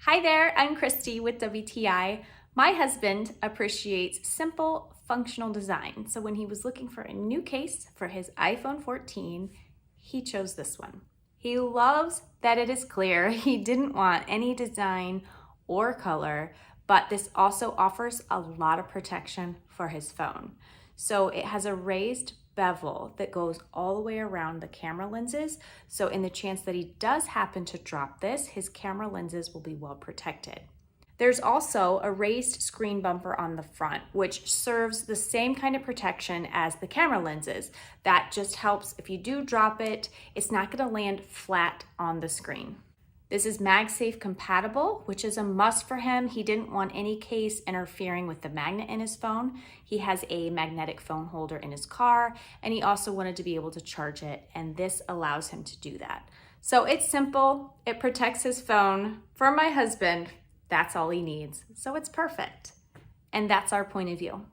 Hi there, I'm Christy with WTI. My husband appreciates simple, functional design. So when he was looking for a new case for his iPhone 14, he chose this one. He loves that it is clear. He didn't want any design or color, but this also offers a lot of protection for his phone. So it has a raised bevel that goes all the way around the camera lenses. So in the chance that he does happen to drop this, his camera lenses will be well protected. There's also a raised screen bumper on the front, which serves the same kind of protection as the camera lenses. That just helps if you do drop it, it's not gonna land flat on the screen. This is MagSafe compatible, which is a must for him. He didn't want any case interfering with the magnet in his phone. He has a magnetic phone holder in his car, and he also wanted to be able to charge it, and this allows him to do that. So it's simple, it protects his phone. For my husband, that's all he needs. So it's perfect. And that's our point of view.